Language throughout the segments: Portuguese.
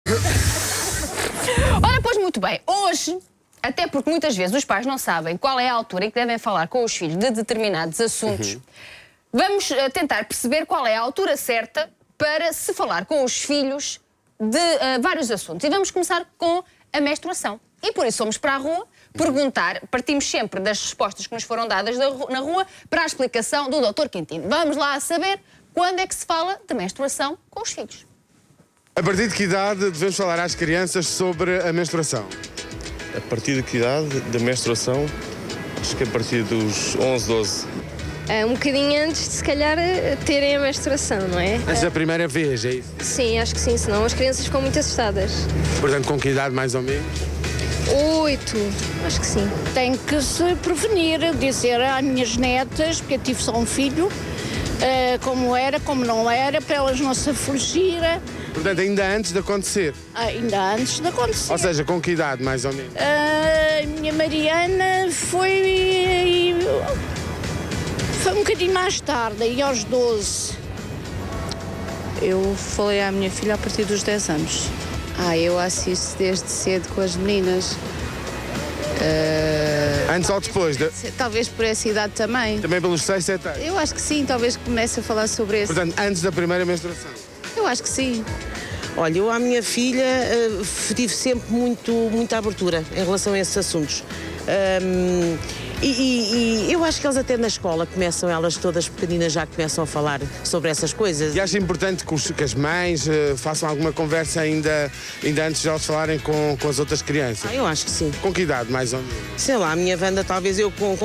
Ora, pois muito bem, hoje, até porque muitas vezes os pais não sabem qual é a altura em que devem falar com os filhos de determinados assuntos, vamos tentar perceber qual é a altura certa para se falar com os filhos de vários assuntos. E vamos começar com a menstruação. E por isso fomos para a rua perguntar, partimos sempre das respostas que nos foram dadas na rua para a explicação do Dr. Quintino. Vamos lá saber quando é que se fala de menstruação com os filhos. A partir de que idade devemos falar às crianças sobre a menstruação? A partir de que idade da menstruação? Acho que a partir dos 11, 12. Um bocadinho antes de, se calhar, terem a menstruação, não é? Antes da primeira vez, é isso? Sim, acho que sim, senão as crianças ficam muito assustadas. Portanto, com que idade mais ou menos? 8, acho que sim. Tem que se prevenir, dizer às minhas netas, porque eu tive só um filho, como era, como não era, para elas não se afligirem. Portanto, ainda antes de acontecer? Ainda antes de acontecer. Ou seja, com que idade mais ou menos? A minha Mariana foi um bocadinho mais tarde, aí aos 12. Eu falei à minha filha a partir dos 10 anos. Eu assisto desde cedo com as meninas. Antes ou depois? Talvez por essa idade também. Também pelos 6, 7 anos? Eu acho que sim, talvez comece a falar sobre isso. Portanto, antes da primeira menstruação? Eu acho que sim. Olha, eu à minha filha tive sempre muita abertura em relação a esses assuntos. E eu acho que eles até na escola começam, elas todas pequeninas já começam a falar sobre essas coisas. E acho importante que as mães façam alguma conversa ainda antes de elas falarem com as outras crianças? Eu acho que sim. Com que idade, mais ou menos? Sei lá, a minha Wanda, talvez eu com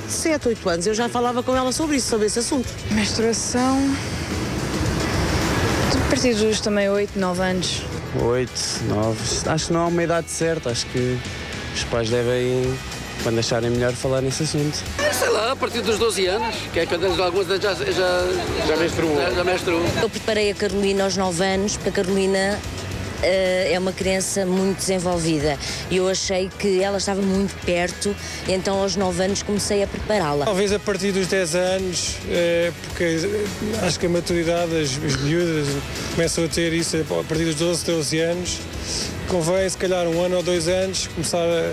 7, 8 anos, eu já falava com ela sobre esse assunto. Menstruação... A partir dos também 8, 9 anos. 8, 9... Acho que não há uma idade certa, acho que os pais devem... quando acharem melhor falar nesse assunto. Sei lá, a partir dos 12 anos, que é quando algumas já menstruou. Eu preparei a Carolina aos 9 anos, porque a Carolina é uma criança muito desenvolvida. E eu achei que ela estava muito perto, e então aos 9 anos comecei a prepará-la. Talvez a partir dos 10 anos, porque acho que a maturidade, as miúdas começam a ter isso a partir dos 12, 13 anos. Convém, se calhar, 1 ano ou 2 anos, começar a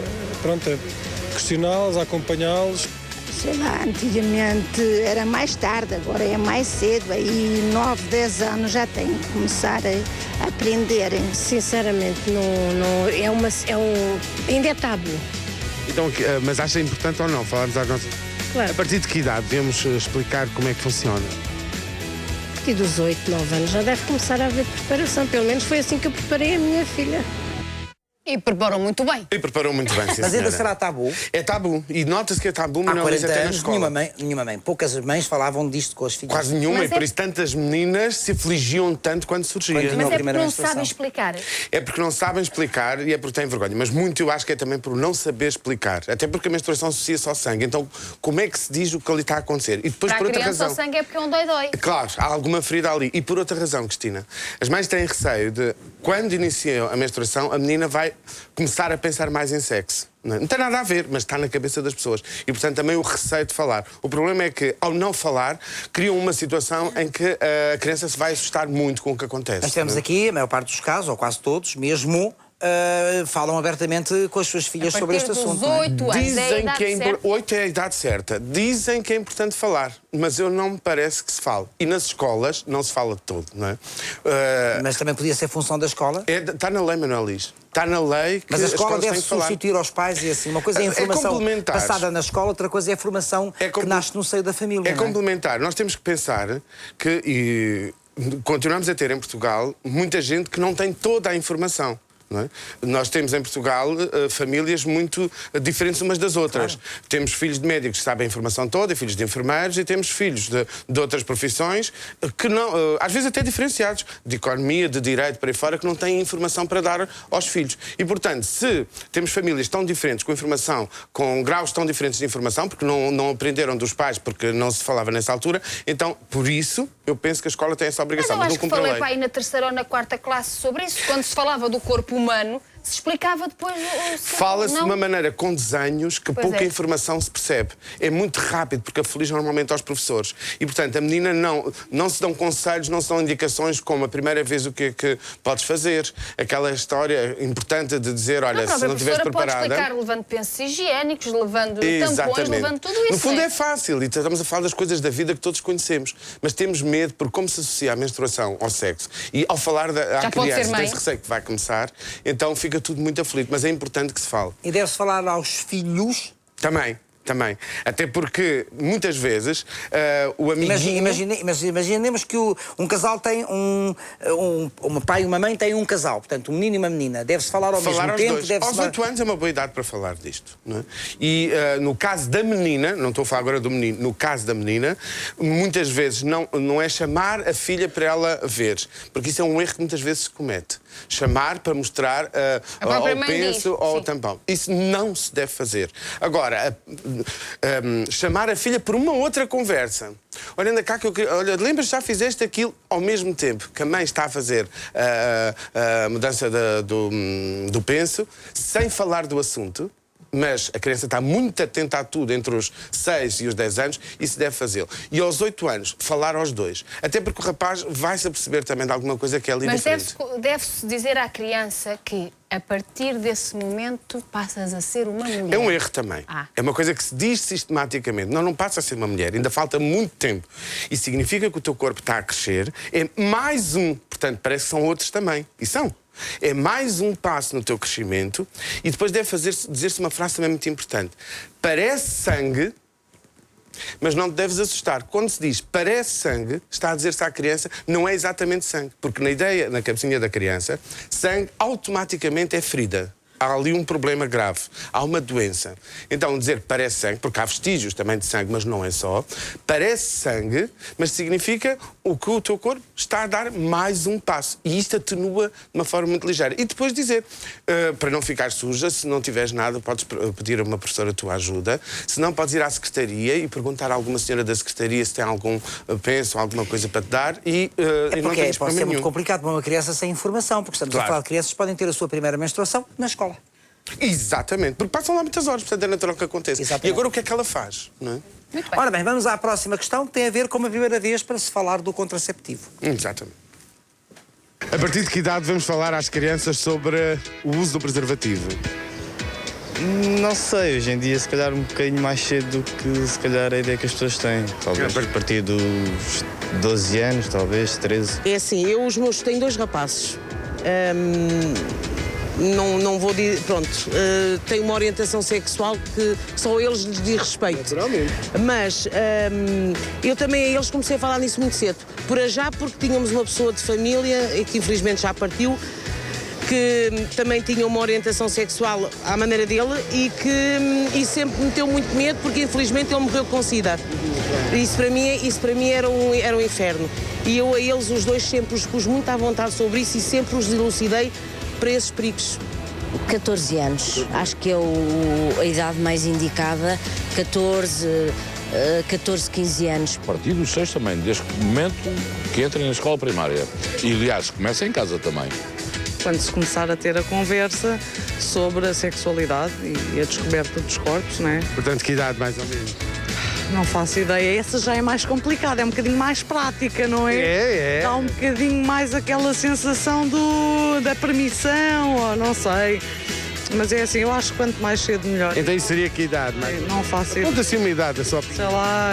questioná-los, a acompanhá-los. Sei lá, antigamente era mais tarde, agora é mais cedo, aí 9, 10 anos já têm que começar a aprenderem. Sinceramente, ainda é tabu. Então, mas acha importante ou não falarmos às nossas... Claro. A partir de que idade devemos explicar como é que funciona? A partir dos 8, 9 anos já deve começar a haver preparação. Pelo menos foi assim que eu preparei a minha filha. E preparou muito bem. E preparou muito bem, sim, Mas ainda senhora. será tabu? É tabu. E nota-se que é tabu, mas Há não 40 até na anos, escola. nenhuma mãe, poucas mães falavam disto com as filhas. Quase nenhuma, Mas e por isso tantas meninas se afligiam tanto quando surgia. Quando Mas é porque primeira não menstruação. sabem explicar. É porque não sabem explicar e é porque têm vergonha. Mas muito eu acho que é também por não saber explicar. Até porque a menstruação associa-se ao sangue. Então, como é que se diz o que ali está a acontecer? E depois, Para por a outra criança razão. o sangue é porque é um dói-dói. Claro, há alguma ferida ali. E por outra razão, Cristina, as mães têm receio de, quando iniciam a menstruação, a menina vai começar a pensar mais em sexo. Não tem nada a ver, mas está na cabeça das pessoas. E, portanto, também o receio de falar. O problema é que, ao não falar, criam uma situação em que a criança se vai assustar muito com o que acontece. Nós temos aqui, a maior parte dos casos, ou quase todos, mesmo, falam abertamente com as suas filhas sobre este assunto. A partir dos 8 anos Dizem é a idade que é certa. 8 é a idade certa. Dizem que é importante falar, mas eu não me parece que se fale. E nas escolas não se fala de todo, não é? Mas também podia ser função da escola. Está na lei, Manuel Liz. Está na lei que Mas a as escola escolas deve têm que falar. substituir aos pais e assim. Uma coisa é a É informação complementar. passada na escola, outra coisa é a formação que nasce no seio da família. É não complementar. Nós temos que pensar que continuamos a ter em Portugal muita gente que não tem toda a informação. Não é? Nós temos em Portugal famílias muito diferentes umas das outras. Claro. Temos filhos de médicos que sabem a informação toda, filhos de enfermeiros, e temos filhos de outras profissões que não, às vezes até diferenciados, de economia, de direito, para aí fora, que não têm informação para dar aos filhos. E, portanto, se temos famílias tão diferentes, com informação, com graus tão diferentes de informação, porque não aprenderam dos pais, porque não se falava nessa altura, então, por isso, eu penso que a escola tem essa obrigação. Mas eu acho que falei para aí na 3ª ou na 4ª classe sobre isso. Quando se falava do corpo humano, se explicava depois o Fala-se de uma maneira com desenhos que pouca informação se percebe. É muito rápido, porque aflige normalmente aos professores. E, portanto, a menina não se dão conselhos, não se dão indicações como a primeira vez o que é que podes fazer. Aquela história importante de dizer, olha, se não estiveres preparada... pode explicar levando pensos higiênicos, levando tampões, levando tudo isso. No fundo é fácil, e estamos a falar das coisas da vida que todos conhecemos. Mas temos medo, porque como se associa a menstruação ao sexo, e ao falar à criança, tem-se receio que vai começar, então fica tudo muito aflito. Mas é importante que se fale. E deve-se falar aos filhos? Também. Até porque, muitas vezes, o amiguinho... Imaginemos que um casal tem um pai e uma mãe têm um casal. Portanto, um menino e uma menina. Deve-se falar ao mesmo tempo? Aos 8 anos é uma boa idade para falar disto. Não é? E no caso da menina, não estou a falar agora do menino, no caso da menina, muitas vezes não é chamar a filha para ela ver. Porque isso é um erro que muitas vezes se comete. Chamar para mostrar ao penso ou ao tampão. Isso não se deve fazer. Agora... chamar a filha por uma outra conversa. Olha, anda cá que eu queria... Olha, lembras que já fizeste aquilo ao mesmo tempo que a mãe está a fazer a mudança do penso, sem falar do assunto, mas a criança está muito atenta a tudo entre os 6 e os 10 anos, isso deve fazê-lo. E aos 8 anos, falar aos 2. Até porque o rapaz vai-se aperceber também de alguma coisa que é ali diferente. Mas deve-se dizer à criança que, a partir desse momento, passas a ser uma mulher. É um erro também. É uma coisa que se diz sistematicamente. Não passa a ser uma mulher. Ainda falta muito tempo. Isso significa que o teu corpo está a crescer. É mais um. Portanto, parece que são outros também. E são. É mais um passo no teu crescimento e depois deve dizer-se uma frase também muito importante. Parece sangue, mas não te deves assustar. Quando se diz parece sangue, está a dizer-se à criança não é exatamente sangue. Porque na cabecinha da criança, sangue automaticamente é ferida. Há ali um problema grave, há uma doença. Então dizer parece sangue, porque há vestígios também de sangue, mas não é só, parece sangue, mas significa que o teu corpo está a dar mais um passo. E isto atenua de uma forma muito ligeira. E depois dizer, para não ficar suja, se não tiveres nada, podes pedir a uma professora a tua ajuda. Se não, podes ir à secretaria e perguntar a alguma senhora da secretaria se tem algum penso ou alguma coisa para te dar. E não tens pode ser muito complicado para uma criança sem informação, porque estamos a falar de crianças que podem ter a sua primeira menstruação na escola. Exatamente, porque passam lá muitas horas, portanto é natural que aconteça. Exatamente. E agora o que é que ela faz? Não é? Muito bem. Ora bem, vamos à próxima questão, que tem a ver com a primeira vez para se falar do contraceptivo. Exatamente. A partir de que idade vamos falar às crianças sobre o uso do preservativo? Não sei, hoje em dia se calhar um bocadinho mais cedo do que se calhar a ideia que as pessoas têm. Talvez a partir dos 12 anos, talvez, 13. É assim, os meus tenho 2 rapazes. Não vou dizer, pronto, tenho uma orientação sexual que só eles lhes diz respeito. Naturalmente. Mas eu também a eles comecei a falar nisso muito cedo. Por já porque tínhamos uma pessoa de família, e que infelizmente já partiu, que também tinha uma orientação sexual à maneira dele e sempre me deu muito medo porque infelizmente ele morreu com SIDA. Isso para mim era um inferno. E eu a eles, os 2, sempre os pus muito à vontade sobre isso e sempre os elucidei para esses perigos. 14 anos, acho que é a idade mais indicada, 14, 15 anos. A partir dos 6 também, desde o momento que entrem na escola primária. E, aliás, começa em casa também. Quando se começar a ter a conversa sobre a sexualidade e a descoberta dos corpos, não é? Portanto, que idade mais ou menos? Não faço ideia. Essa já é mais complicada, é um bocadinho mais prática, não é? É. Há um bocadinho mais aquela sensação da permissão, ou não sei. Mas é assim, eu acho que quanto mais cedo, melhor. Então isso seria que idade? Não faço ideia. Conta assim uma idade, é só... Sei lá,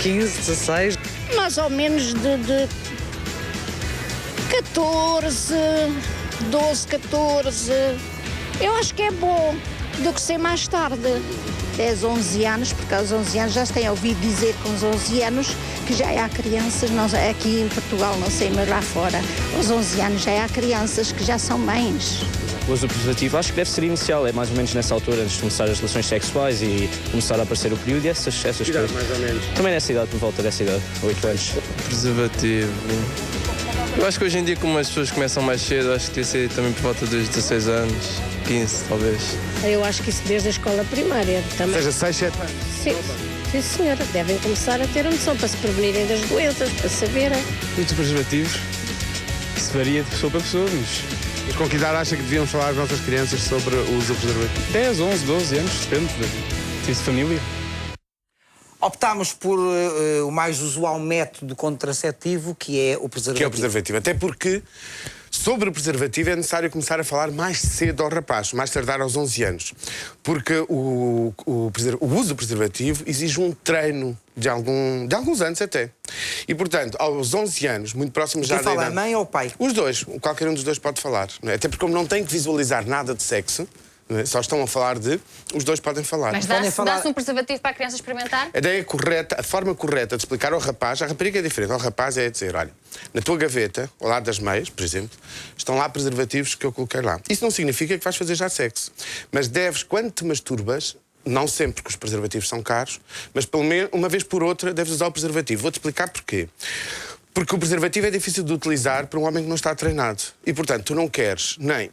15, 16. Mais ou menos de 14, 12, 14. Eu acho que é bom do que ser mais tarde. 10, 11 anos, porque aos 11 anos já se tem ouvido dizer com os 11 anos que já há crianças, não, aqui em Portugal, não sei, mas lá fora, aos 11 anos já há crianças que já são mães. O uso do preservativo acho que deve ser inicial, é mais ou menos nessa altura, antes de começar as relações sexuais e começar a aparecer o período e essas coisas. Mais ou menos. Também nessa idade, por volta dessa idade, 8 anos. Preservativo. Eu acho que hoje em dia, como as pessoas começam mais cedo, acho que devia ser também por volta dos 16 anos, 15 talvez. Eu acho que isso desde a escola primária também. Ou seja, 6, 7 anos. Sim, senhora. Devem começar a ter a noção para se prevenirem das doenças, para saberem. Muitos preservativos, se varia de pessoa para pessoa, mas Mas com que idade acha que devíamos falar às nossas crianças sobre o uso do preservativo? 10, 11, 12 anos, depende do tipo de família. Optámos por o mais usual método contraceptivo, que é o preservativo. Que é o preservativo. Até porque sobre o preservativo é necessário começar a falar mais cedo ao rapaz, mais tardar aos 11 anos. Porque o uso do preservativo exige um treino de alguns anos até. E, portanto, aos 11 anos, muito próximo já da idade... Quem fala, a mãe ou o pai? Os dois. Qualquer um dos dois pode falar. Não é? Até porque como não tem que visualizar nada de sexo, não é? Só estão a falar de... Os dois podem falar. Mas dá-se um preservativo para a criança experimentar? A ideia correta, a forma correta de explicar ao rapaz, a rapariga é diferente, ao rapaz é dizer, olha, na tua gaveta, ao lado das meias, por exemplo, estão lá preservativos que eu coloquei lá. Isso não significa que vais fazer já sexo. Mas deves, quando te masturbas, não sempre porque os preservativos são caros, mas pelo menos uma vez por outra deves usar o preservativo. Vou-te explicar porquê. Porque o preservativo é difícil de utilizar para um homem que não está treinado. E, portanto, tu não queres nem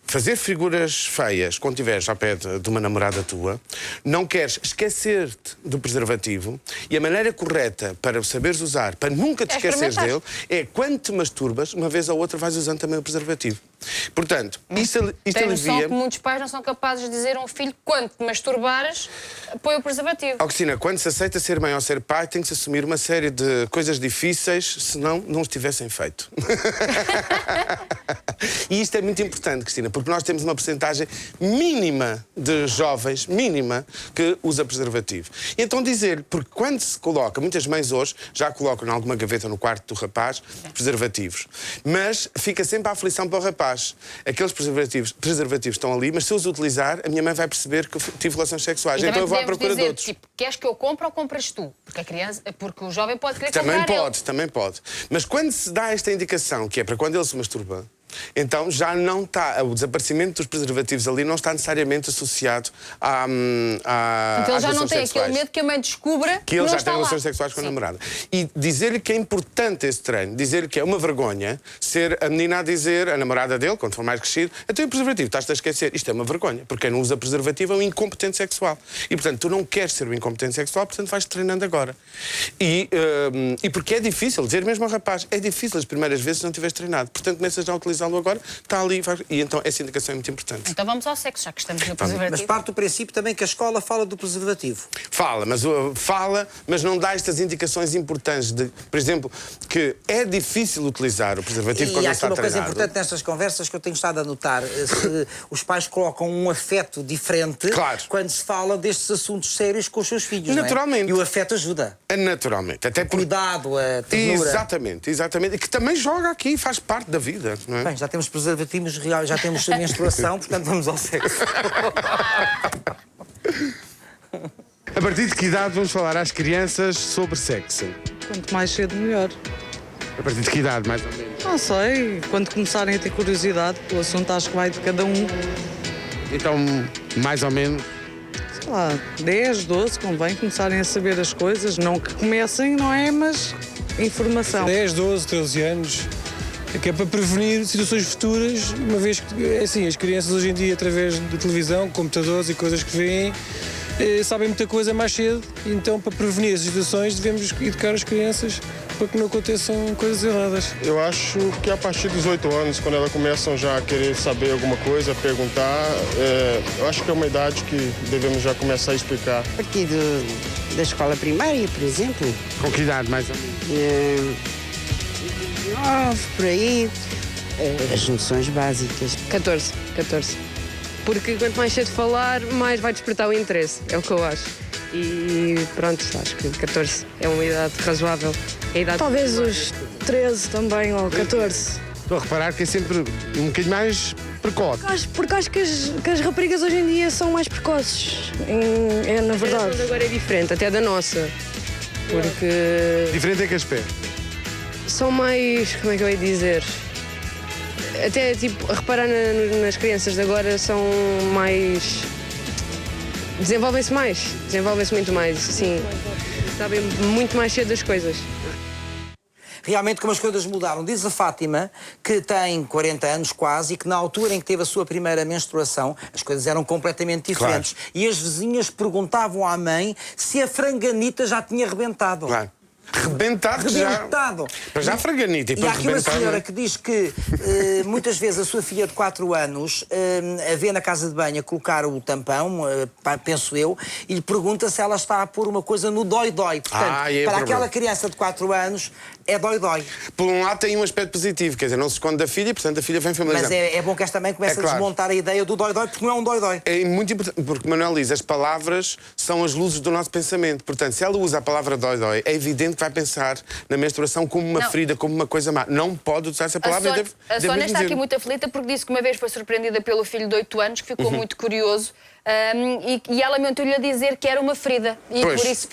fazer figuras feias quando estiveres ao pé de uma namorada tua, não queres esquecer-te do preservativo, e a maneira correta para o saberes usar, para nunca te esqueceres dele, é quando te masturbas, uma vez ou outra vais usando também o preservativo. Portanto, isto Tem noção alivia... que muitos pais não são capazes de dizer a um filho, quando te masturbares, põe o preservativo. Cristina, quando se aceita ser mãe ou ser pai, tem que se assumir uma série de coisas difíceis, senão não os tivessem feito. E isto é muito importante, Cristina, porque nós temos uma porcentagem mínima de jovens, mínima, que usa preservativo. E então dizer, porque quando se coloca, muitas mães hoje já colocam em alguma gaveta no quarto do rapaz preservativos, mas fica sempre a aflição para o rapaz. Aqueles preservativos estão ali, mas se eu os utilizar, a minha mãe vai perceber que eu tive relações sexuais. E então eu vou à procura dizer, de outros. Tipo, queres que eu compre ou compras tu? Porque o jovem pode querer comprar Também pode. Mas quando se dá esta indicação, que é para quando ele se masturba, então já não está, o desaparecimento dos preservativos ali não está necessariamente associado então ele já não tem aquele medo que a mãe descubra que ele já tem relações sexuais com a namorada. E dizer-lhe que é importante esse treino, dizer-lhe que é uma vergonha ser a menina a dizer, a namorada dele, quando for mais crescido, até o preservativo, estás-te a esquecer. Isto é uma vergonha, porque quem não usa preservativo é um incompetente sexual. E, portanto, tu não queres ser um incompetente sexual, portanto vais-te treinando agora. E porque é difícil, dizer mesmo ao rapaz, é difícil as primeiras vezes se não tiveres treinado. Portanto, começas a utilizar agora, está ali, e então essa indicação é muito importante. Então vamos ao sexo, já que estamos no preservativo. Mas parte do princípio também que a escola fala do preservativo. Fala, mas não dá estas indicações importantes de, por exemplo, que é difícil utilizar o preservativo quando não está treinado. E há uma coisa importante nestas conversas que eu tenho estado a notar, se os pais colocam um afeto diferente quando se fala destes assuntos sérios com os seus filhos, naturalmente. Não é? E o afeto ajuda. Naturalmente. Até por... Cuidado, a ternura. Exatamente. E que também joga aqui, faz parte da vida, não é? Bem, já temos preservativos, já temos menstruação, portanto vamos ao sexo. A partir de que idade vamos falar às crianças sobre sexo? Quanto mais cedo, melhor. A partir de que idade, mais ou menos? Não sei, quando começarem a ter curiosidade, o assunto acho que vai de cada um. Então, mais ou menos? Sei lá, 10, 12, convém começarem a saber as coisas, não que comecem, não é, mas informação. 10, 12, 13 anos, que é para prevenir situações futuras, uma vez que, assim, as crianças hoje em dia, através de televisão, computadores e coisas que veem, sabem muita coisa mais cedo, então para prevenir essas situações devemos educar as crianças para que não aconteçam coisas erradas. Eu acho que a partir dos 8 anos, quando elas começam já a querer saber alguma coisa, perguntar, eu acho que é uma idade que devemos já começar a explicar. A partir da escola primária, por exemplo. Com que idade, mais ou menos? 9, por aí. As noções básicas. 14. Porque quanto mais cedo falar, mais vai despertar o interesse, é o que eu acho. E pronto, acho que 14 é uma idade razoável. É a idade talvez os 13 também, ou 14. Estou a reparar que é sempre um bocadinho mais precoce. Porque acho que as raparigas hoje em dia são mais precoces, na verdade. A geração de agora é diferente, até da nossa. Porque... Diferente em que aspecto? São mais, como é que eu ia dizer? Até, tipo, a reparar nas crianças de agora são mais... Desenvolvem-se muito mais, sim. Sabem muito mais cedo das coisas. Realmente como as coisas mudaram. Diz a Fátima, que tem 40 anos quase, e que na altura em que teve a sua primeira menstruação, as coisas eram completamente diferentes. Claro. E as vizinhas perguntavam à mãe se a franganita já tinha rebentado. Claro. Rebentado. Já fraganito. E há aqui uma senhora que diz que muitas vezes a sua filha de 4 anos a vê na casa de banho a colocar o tampão, penso eu, e lhe pergunta se ela está a pôr uma coisa no dói-dói. Portanto, para aquela criança de 4 anos, é dói-dói. Por um lado tem um aspecto positivo, quer dizer, não se esconde da filha e, portanto, a filha vem familiarizar. Mas é bom que esta mãe comece a desmontar a ideia do dói-dói, porque não é um dói-dói. É muito importante, porque, Manuel diz, as palavras são as luzes do nosso pensamento. Portanto, se ela usa a palavra dói-dói, é evidente que vai pensar na menstruação como uma ferida, como uma coisa má. Não pode usar essa palavra. A Sónia está aqui muito aflita porque disse que uma vez foi surpreendida pelo filho de 8 anos, que ficou muito curioso, e ela mentiu-lhe a dizer que era uma ferida. E por isso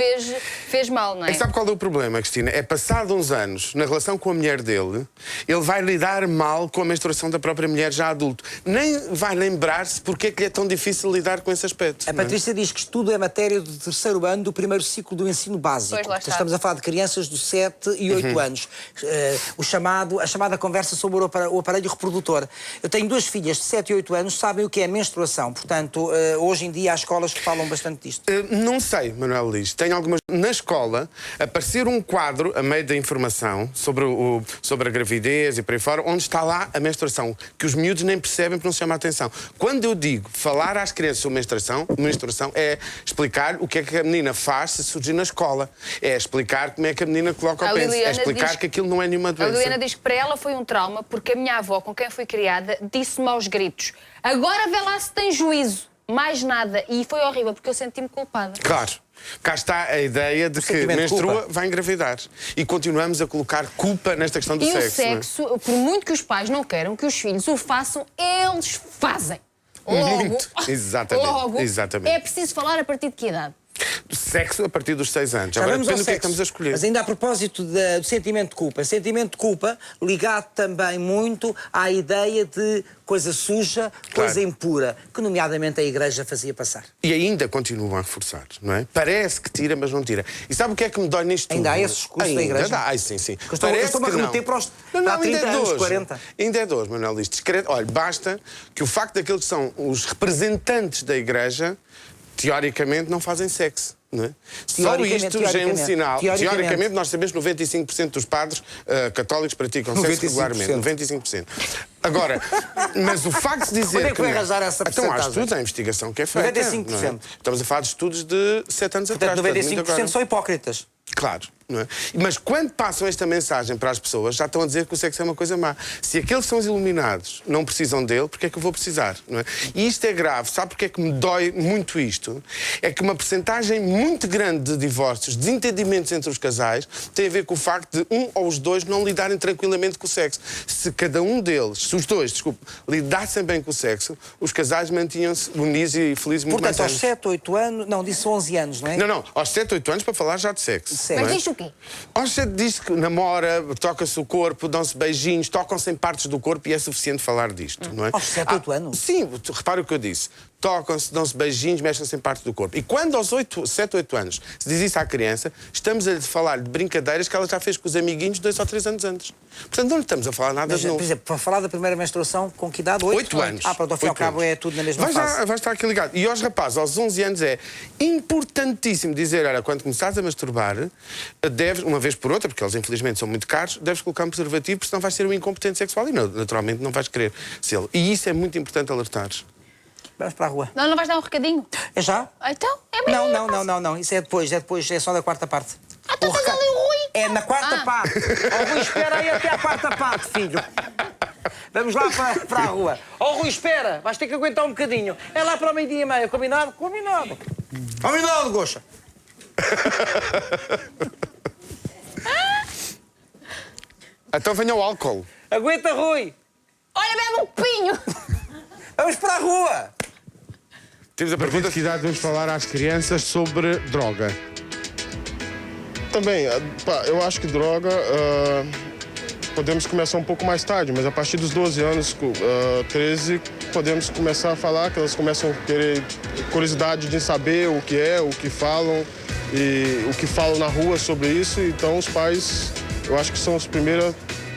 fez mal, não é? E sabe qual é o problema, Cristina? É passado uns anos, na relação com a mulher dele, ele vai lidar mal com a menstruação da própria mulher já adulto. Nem vai lembrar-se porque é que lhe é tão difícil lidar com esse aspecto. A Patrícia diz que estudo é matéria do 3º ano do 1º ciclo do ensino básico. Estamos a falar de crianças de 7 e 8 anos. A chamada conversa sobre o aparelho reprodutor. Eu tenho 2 filhas de 7 e 8 anos, sabem o que é menstruação. Portanto, hoje em dia há escolas que falam bastante disto. Não sei, Manuel Liz. Tenho algumas... Na escola, aparecer um quadro a meio da informação sobre a gravidez e por aí fora, onde está lá a menstruação, que os miúdos nem percebem para não se chamar a atenção. Quando eu digo falar às crianças sobre menstruação é explicar o que é que a menina faz se surgir na escola. É explicar como é que a menina coloca o pênis. É explicar que aquilo não é nenhuma doença. A Liliana diz que para ela foi um trauma porque a minha avó, com quem foi criada, disse-me aos gritos: agora vê lá se tem juízo. Mais nada. E foi horrível, porque eu senti-me culpada. Claro. Cá está a ideia de que menstrua, vai engravidar. E continuamos a colocar culpa nesta questão do sexo. E o sexo, por muito que os pais não queiram que os filhos o façam, eles fazem. Muito. Exatamente. É preciso falar a partir de que idade? Sexo a partir dos 6 anos. Agora depende do que é que estamos a escolher. Mas ainda a propósito do sentimento de culpa. Sentimento de culpa ligado também muito à ideia de coisa suja, coisa impura, que nomeadamente a Igreja fazia passar. E ainda continuam a reforçar, não é? Parece que tira, mas não tira. E sabe o que é que me dói nisto tudo? Ainda há esses discursos da Igreja? Ai, sim. Estou-me a remeter para os 30 anos, 40. Ainda é 2, Manuel diz. Olha, basta que o facto daqueles que são os representantes da Igreja, teoricamente, não fazem sexo. Não é? Só isto já é um sinal. Teoricamente, nós sabemos que 95% dos padres católicos praticam sexo regularmente. 95%. Agora, mas o facto de dizer Onde é que foi arranjar essa então há estudos, a investigação que é feita. 95%. É? Estamos a falar de estudos de 7 anos atrás. 95% são hipócritas. Claro. Não é? Mas quando passam esta mensagem para as pessoas, já estão a dizer que o sexo é uma coisa má. Se aqueles que são os iluminados não precisam dele, porque é que eu vou precisar? Não é? E isto é grave. Sabe porque é que me dói muito isto? É que uma percentagem muito grande de divórcios, desentendimentos entre os casais, tem a ver com o facto de um ou os dois não lidarem tranquilamente com o sexo. Se cada um deles, se os dois, lidassem bem com o sexo, os casais mantinham-se unidos e felizes muito mais anos. Portanto, aos 7, 8 anos... Não, disse 11 anos, não é? Não, aos 7, 8 anos para falar já de sexo. Mas diz o quê? Aos 7 diz que namora, toca-se o corpo, dão-se beijinhos, tocam-se em partes do corpo e é suficiente falar disto, não é? Aos 7, 8 anos? Sim, repara o que eu disse. Tocam-se, dão-se beijinhos, mexem-se em partes do corpo. E quando aos 7, 8 anos se diz isso à criança, estamos a falar de brincadeiras que ela já fez com os amiguinhos 2 ou 3 anos antes. Portanto, não lhe estamos a falar nada de novo. Por exemplo, para falar da primeira menstruação, com que idade? 8 anos. Pronto, ao fim e ao cabo é tudo na mesma fase. Vai estar aqui ligado. E aos rapazes, aos 11 anos, é importantíssimo dizer, olha, quando começares a masturbar, deves, uma vez por outra, porque eles infelizmente são muito caros, deves colocar um preservativo, porque senão vais ser um incompetente sexual e naturalmente não vais querer ser. E isso é muito importante alertares. Vamos para a rua. Não vais dar um recadinho? É já? Então, é bem. Não. Isso é depois, é só da 4ª parte. Então faz ali o Rui. É na 4ª parte. Rui, espera aí até a 4ª parte, filho. Vamos lá para a rua. Rui, espera. Vais ter que aguentar um bocadinho. É lá para o 12h30. Combinado? Combinado. Combinado, Goxa. Então venha o álcool. Aguenta, Rui. Olha, bebe um copinho. Vamos para a rua. Temos a pergunta: que idade devemos falar às crianças sobre droga? Também, eu acho que droga podemos começar um pouco mais tarde, mas a partir dos 12 anos, 13, podemos começar a falar, que elas começam a querer curiosidade de saber o que é, o que falam e o que falam na rua sobre isso. Então os pais, eu acho que são os primeiros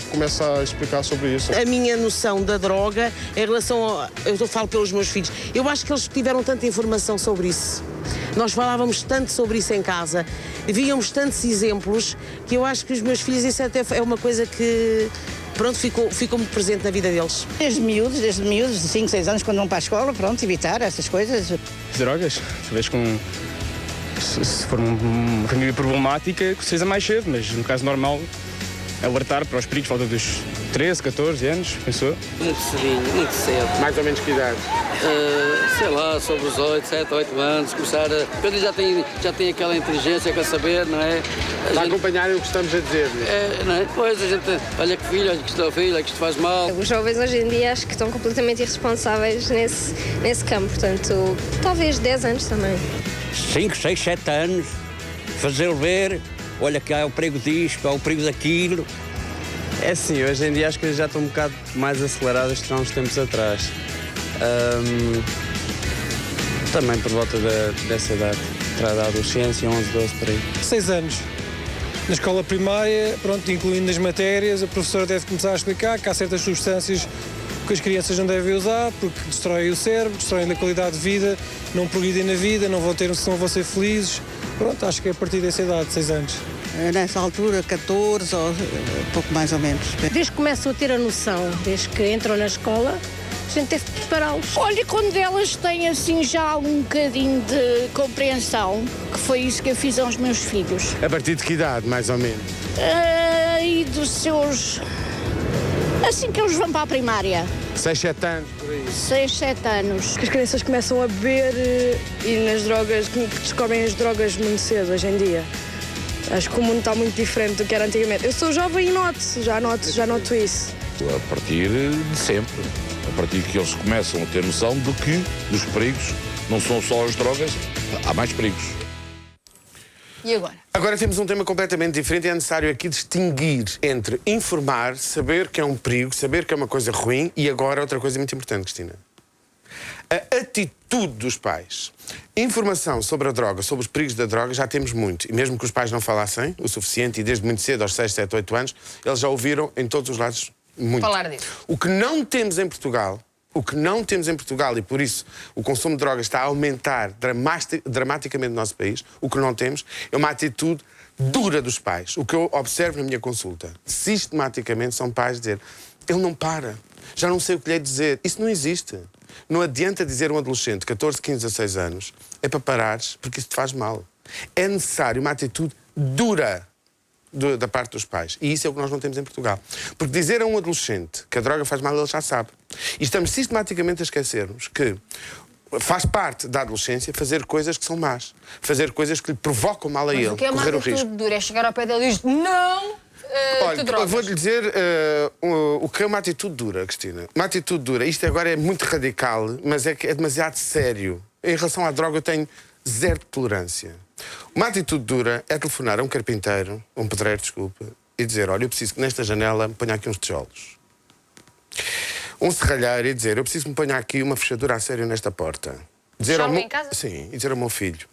começar a explicar sobre isso. A minha noção da droga em relação eu falo pelos meus filhos, eu acho que eles tiveram tanta informação sobre isso. Nós falávamos tanto sobre isso em casa víamos tantos exemplos que eu acho que os meus filhos, isso até é uma coisa que, pronto, ficou muito presente na vida deles. Desde miúdos, de 5, 6 anos, quando vão para a escola, pronto, evitar essas coisas. Drogas, talvez se for uma família problemática, que seja mais cedo, mas no caso normal, alertar para os perigos, falta dos 13, 14 anos, pensou? Muito cedinho, muito cedo. Mais ou menos que idade? Sei lá, sobre os 8, 7, 8 anos, começar a... Quando já tem aquela inteligência, quer saber, não é? Para acompanharem o que estamos a dizer. Não é? Depois a gente, olha que filho, olha que isto é filho, olha que isto faz mal. Os jovens hoje em dia acho que estão completamente irresponsáveis nesse campo, portanto, talvez 10 anos também. 5, 6, 7 anos, fazer ver, olha que há o perigo disto, há o perigo daquilo. É assim, hoje em dia as coisas já estão um bocado mais aceleradas que há uns tempos atrás. Também por volta dessa idade, da adolescência, 11, 12, por aí. 6 anos. Na escola primária, pronto, incluindo as matérias, a professora deve começar a explicar que há certas substâncias que as crianças não devem usar porque destroem o cérebro, destroem a qualidade de vida, não progridem na vida, não vão ser felizes. Pronto, acho que é a partir dessa idade, 6 anos. Nessa altura, 14 ou pouco mais ou menos. Desde que começam a ter a noção, desde que entram na escola, a gente teve de prepará-los. Olha, quando elas têm assim já um bocadinho de compreensão, que foi isso que eu fiz aos meus filhos. A partir de que idade, mais ou menos? E dos seus... assim que eles vão para a primária. 6, 7 anos, por aí. 6, 7 anos. Que as crianças começam a beber e nas drogas, que descobrem as drogas muito cedo hoje em dia. Acho que o mundo está muito diferente do que era antigamente. Eu sou jovem e já noto isso. A partir de sempre. A partir que eles começam a ter noção de que dos perigos não são só as drogas, há mais perigos. E agora? Agora temos um tema completamente diferente e é necessário aqui distinguir entre informar, saber que é um perigo, saber que é uma coisa ruim e agora outra coisa muito importante, Cristina. A atitude dos pais. Informação sobre a droga, sobre os perigos da droga, já temos muito. E mesmo que os pais não falassem o suficiente, e desde muito cedo, aos 6, 7, 8 anos, eles já ouviram em todos os lados muito. Falar disso. O que não temos em Portugal, e por isso o consumo de drogas está a aumentar dramaticamente no nosso país, o que não temos é uma atitude dura dos pais. O que eu observo na minha consulta, sistematicamente, são pais dizer: ele não para, já não sei o que lhe é dizer. Isso não existe. Não adianta dizer a um adolescente de 14, 15, 16 anos é para parares, porque isso te faz mal. É necessário uma atitude dura da parte dos pais. E isso é o que nós não temos em Portugal. Porque dizer a um adolescente que a droga faz mal, ele já sabe. E estamos sistematicamente a esquecermos que faz parte da adolescência fazer coisas que são más. Fazer coisas que lhe provocam mal a ele, o que é correr o risco. atitude dura é chegar ao pé dele e dizer: não! Olha, eu vou-lhe dizer o que é uma atitude dura, Cristina. Uma atitude dura, isto agora é muito radical, mas é que é demasiado sério. Em relação à droga eu tenho zero tolerância. Uma atitude dura é telefonar a um carpinteiro, um pedreiro, desculpa, e dizer: olha, eu preciso que nesta janela me ponha aqui uns tijolos. Um serralheiro e dizer: eu preciso que me ponha aqui uma fechadura a sério nesta porta. Dizer ao em casa? Sim, e dizer ao meu filho: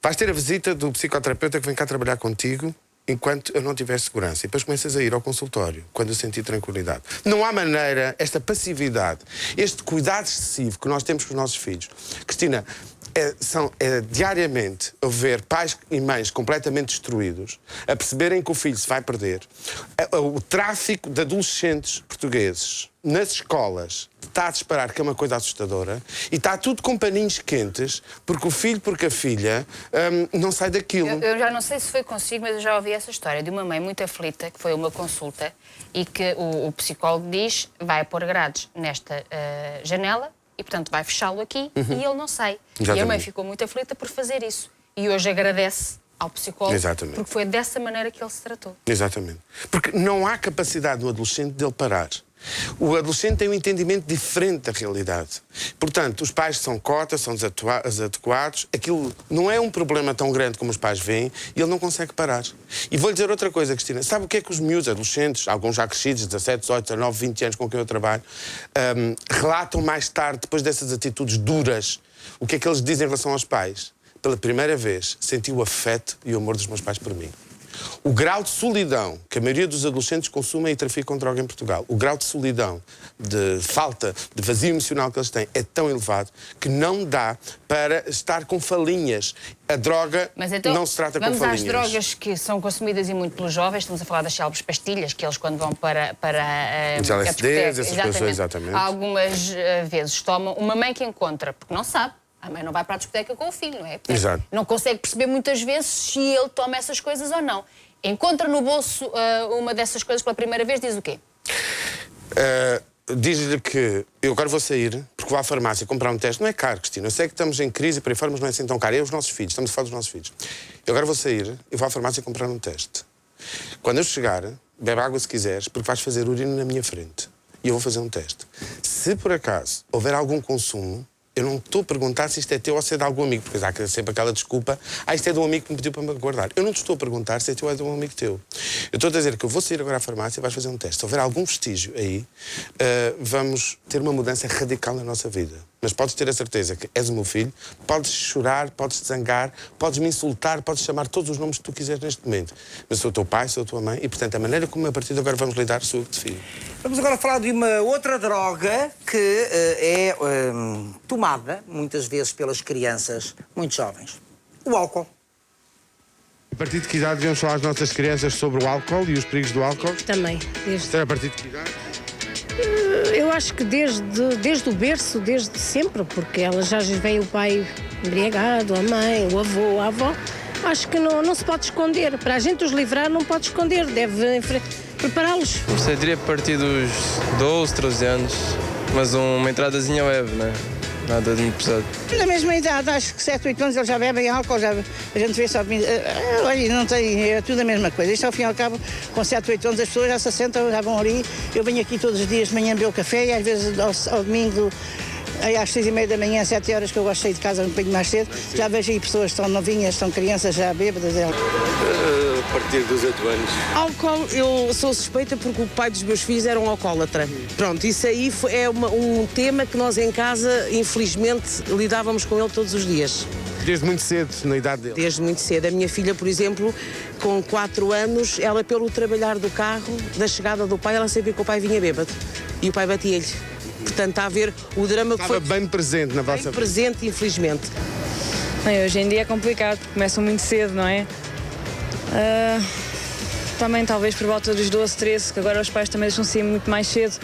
vais ter a visita do psicoterapeuta que vem cá trabalhar contigo enquanto eu não tiver segurança. E depois começas a ir ao consultório, quando eu sentir tranquilidade. Não há maneira, esta passividade, este cuidado excessivo que nós temos com os nossos filhos. Cristina, diariamente eu ver pais e mães completamente destruídos, a perceberem que o filho se vai perder. O tráfico de adolescentes portugueses nas escolas está a disparar, que é uma coisa assustadora, e está tudo com paninhos quentes, porque o filho, porque a filha não sai daquilo. Eu já não sei se foi consigo, mas eu já ouvi essa história de uma mãe muito aflita, que foi uma consulta, e que o psicólogo diz: vai pôr grades nesta janela, e portanto vai fechá-lo aqui, e ele não sai. Exatamente. E a mãe ficou muito aflita por fazer isso. E hoje agradece ao psicólogo. Exatamente. Porque foi dessa maneira que ele se tratou. Exatamente. Porque não há capacidade do adolescente dele parar. O adolescente tem um entendimento diferente da realidade. Portanto, os pais são cotas, são desadequados, aquilo não é um problema tão grande como os pais veem e ele não consegue parar. E vou-lhe dizer outra coisa, Cristina. Sabe o que é que os miúdos, adolescentes, alguns já crescidos, 17, 18, 19, 20 anos com quem eu trabalho, relatam mais tarde, depois dessas atitudes duras, o que é que eles dizem em relação aos pais? Pela primeira vez, senti o afeto e o amor dos meus pais por mim. O grau de solidão que a maioria dos adolescentes consumem e traficam droga em Portugal, o grau de solidão, de falta, de vazio emocional que eles têm é tão elevado que não dá para estar com falinhas. A droga então, não se trata com falinhas. Vamos às drogas que são consumidas e muito pelos jovens. Estamos a falar das célebres pastilhas, que eles quando vão para os LSDs, essas coisas, exatamente. Algumas vezes tomam. Uma mãe que encontra, porque não sabe. A mãe não vai para a discoteca com o filho, não é? Portanto, exato. Não consegue perceber muitas vezes se ele toma essas coisas ou não. Encontra no bolso uma dessas coisas pela primeira vez, diz o quê? Diz-lhe que eu agora vou sair porque vou à farmácia comprar um teste. Não é caro, Cristina. Eu sei que estamos em crise para aí fora, mas não é assim tão caro. É os nossos filhos, estamos a falar dos nossos filhos. Eu agora vou sair e vou à farmácia comprar um teste. Quando eu chegar, bebe água se quiseres, porque vais fazer urina na minha frente. E eu vou fazer um teste. Se por acaso houver algum consumo, eu não estou a perguntar se isto é teu ou se é de algum amigo, porque há sempre aquela desculpa, isto é de um amigo que me pediu para me guardar. Eu não te estou a perguntar se é teu ou é de um amigo teu. Eu estou a dizer que eu vou sair agora à farmácia e vais fazer um teste. Se houver algum vestígio aí, vamos ter uma mudança radical na nossa vida. Mas podes ter a certeza que és o meu filho, podes chorar, podes zangar, podes me insultar, podes chamar todos os nomes que tu quiseres neste momento. Mas sou o teu pai, sou a tua mãe e, portanto, a maneira como a partir de agora vamos lidar sou eu que defino. Vamos agora falar de uma outra droga que é tomada, muitas vezes, pelas crianças muito jovens. O álcool. A partir de que idade devemos falar às nossas crianças sobre o álcool e os perigos do álcool? Também. A partir de que idade? Eu acho que desde o berço, desde sempre, porque elas já veem o pai embriagado, a mãe, o avô, a avó. Acho que não se pode esconder. Para a gente os livrar não pode esconder, deve prepará-los. Eu diria a partir dos 12, 13 anos, mas uma entradazinha leve, não é? Nada de muito pesado. Na mesma idade, acho que 7, 8 anos eles já bebem álcool, a gente vê só... Olha, não tem... É tudo a mesma coisa. Isto, ao fim e ao cabo, com 7, 8 anos as pessoas já se assentam, já vão ali. Eu venho aqui todos os dias de manhã beber o café e às vezes ao domingo, aí às 6h30 da manhã, 7 horas, que eu gosto de sair de casa um bocadinho mais cedo, já vejo aí pessoas que estão novinhas, estão crianças já bêbadas. A partir dos 8 anos. Álcool, eu sou suspeita porque o pai dos meus filhos era um alcoólatra. Pronto, isso aí é um tema que nós em casa, infelizmente, lidávamos com ele todos os dias. Desde muito cedo, na idade dele? Desde muito cedo. A minha filha, por exemplo, com 4 anos, ela pelo trabalhar do carro, da chegada do pai, ela sabia que o pai vinha bêbado. E o pai batia-lhe. Portanto, está a ver o drama que foi... Estava bem presente na vossa vida. Bem presente, infelizmente. Bem, hoje em dia é complicado, porque começam muito cedo, não é? Também talvez por volta dos 12, 13, que agora os pais também deixam sair muito mais cedo.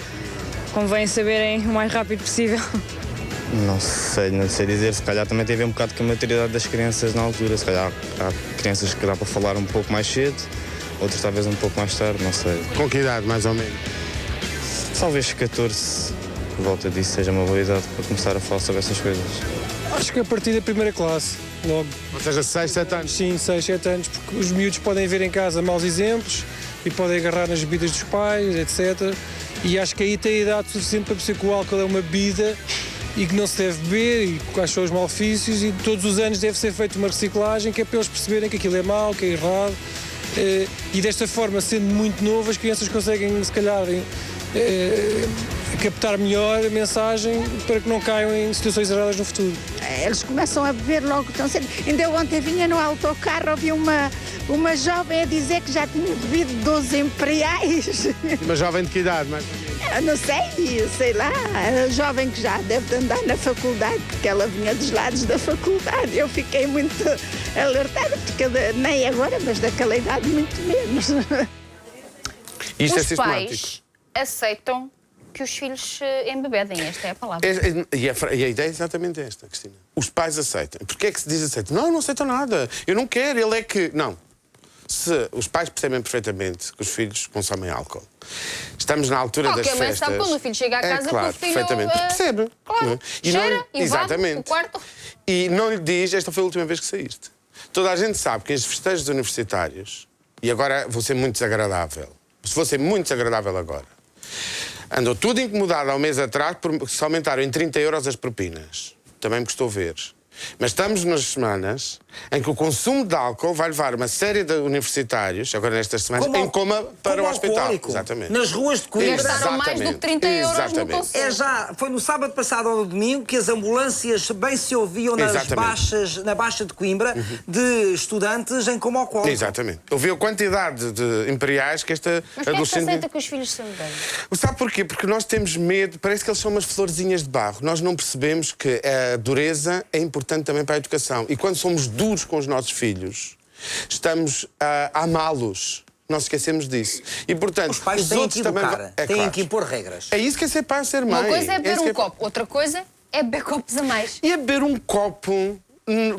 Convém saberem o mais rápido possível. Não sei dizer, se calhar também tem a ver um bocado com a maturidade das crianças na altura. Se calhar há crianças que dá para falar um pouco mais cedo, outras talvez um pouco mais tarde, não sei. Com que idade, mais ou menos? Talvez 14, por volta disso, seja uma boa idade para começar a falar sobre essas coisas. Acho que a partir da primeira classe, logo. Ou seja, 6, 7 anos? Sim, 6, 7 anos, porque os miúdos podem ver em casa maus exemplos e podem agarrar nas bebidas dos pais, etc. E acho que aí tem a idade suficiente para perceber que o álcool é uma bebida e que não se deve beber e quais são os malefícios, e todos os anos deve ser feita uma reciclagem que é para eles perceberem que aquilo é mau, que é errado. E desta forma, sendo muito novo, as crianças conseguem, se calhar, captar melhor a mensagem para que não caiam em situações erradas no futuro. Eles começam a beber logo tão cedo. Ainda eu ontem vinha no autocarro, ouvi uma jovem a dizer que já tinha bebido 12 imperiais. Uma jovem de que idade, mais ou menos? Eu não sei lá, jovem que já deve andar na faculdade, porque ela vinha dos lados da faculdade. Eu fiquei muito alertada, porque nem agora, mas daquela idade muito menos. Isto os pais aceitam que os filhos embebedem, esta é a palavra. E a ideia é exatamente esta, Cristina. Os pais aceitam. Porquê é que se diz aceitam? Não aceitam nada. Eu não quero, ele é que... Não. Se os pais percebem perfeitamente que os filhos consomem álcool, estamos na altura das festas... Qualquer mãe sabe quando o filho chega à casa claro, que o filho... perfeitamente. Percebe. Claro. E cheira, exatamente. O quarto. E não lhe diz, esta foi a última vez que saíste. Toda a gente sabe que os festejos universitários, e agora vou ser muito desagradável, se vou ser muito desagradável agora, andou tudo incomodado há um mês atrás porque se aumentaram em 30 € as propinas. Também me custou ver. Mas estamos nas semanas em que o consumo de álcool vai levar uma série de universitários, agora nestas semanas, em coma para o hospital. Exatamente. Nas ruas de Coimbra. Gastaram mais do que 30 euros no consumo. Foi no sábado passado ou no domingo que as ambulâncias bem se ouviam na Baixa de Coimbra de estudantes em coma alcoólico. Exatamente. Eu vi a quantidade de imperiais que esta Mas porquê adolescente... é que aceita que os filhos são bem? Sabe porquê? Porque nós temos medo, parece que eles são umas florzinhas de barro. Nós não percebemos que a dureza é importante também para a educação. E quando somos duros com os nossos filhos, estamos a amá-los. Nós esquecemos disso. E, portanto, os pais têm que educar, têm que impor regras. É isso que é ser pai ou ser mãe. Uma coisa é beber um copo, outra coisa é beber copos a mais. E é beber um copo...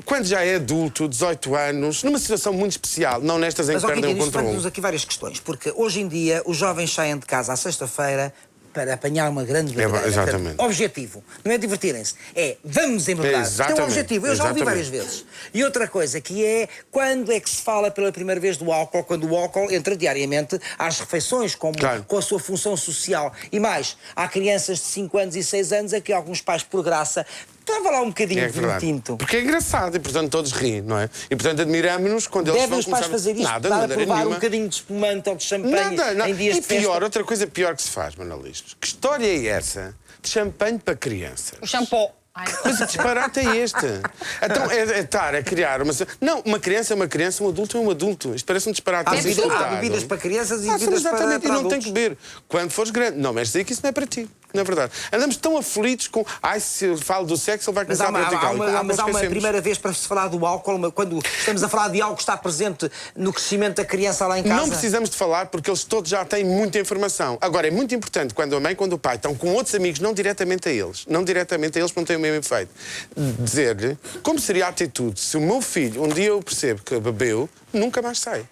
quando já é adulto, 18 anos, numa situação muito especial, não nestas em que perdem o controle. Mas temos aqui várias questões, porque hoje em dia os jovens saem de casa à sexta-feira para apanhar uma grande brincadeira. Exatamente. Objetivo. Não é divertirem-se. É, vamos embebedar. Tem um objetivo. Eu já ouvi várias vezes. E outra coisa que é, quando é que se fala pela primeira vez do álcool, quando o álcool entra diariamente às refeições, com a sua função social. E mais, há crianças de 5 anos e 6 anos a que alguns pais, por graça, estava lá um bocadinho de vinho tinto. Porque é engraçado e, portanto, todos riem, não é? E, portanto, admiramos-nos quando eles devem os pais fazer isto, nada, dar a maneira provar nenhuma. Um bocadinho de espumante ou de champanhe em dias de de festa. outra coisa pior que se faz, Manalistas. Que história é essa de champanhe para crianças? O shampoo. Mas o disparate é este. Então é estar a criar uma... Não, uma criança é uma criança, um adulto é um adulto. Isto parece um disparate. Há bebidas para crianças e bebidas para adultos. E não tem que beber. Quando fores grande. Não, mas dizer que isso não é para ti. Não é verdade. Andamos tão aflitos com... Ai, se eu falo do sexo, ele vai começar a praticar. Mas há uma primeira vez para se falar do álcool, quando estamos a falar de algo que está presente no crescimento da criança lá em casa. Não precisamos de falar porque eles todos já têm muita informação. Agora, é muito importante quando a mãe e quando o pai estão com outros amigos, não diretamente a eles, porque não têm o mesmo efeito, dizer-lhe como seria a atitude se o meu filho, um dia eu percebo que bebeu, nunca mais sai.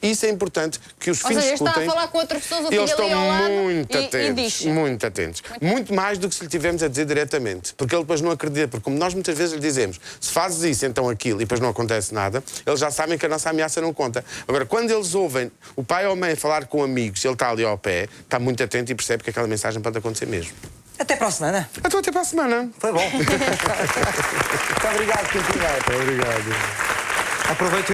Isso é importante que os filhos escutem. Está a falar com outras pessoas, eles estão ali ao lado muito atentos, muito atentos. Muito mais do que se lhe tivermos a dizer diretamente. Porque ele depois não acredita. Porque como nós muitas vezes lhe dizemos, se fazes isso, então aquilo, e depois não acontece nada, eles já sabem que a nossa ameaça não conta. Agora, quando eles ouvem o pai ou a mãe falar com amigos, ele está ali ao pé, está muito atento e percebe que aquela mensagem pode acontecer mesmo. Até para a semana. Então até para a semana. Foi bom. Muito obrigado, Quintinho. Obrigado. Aproveito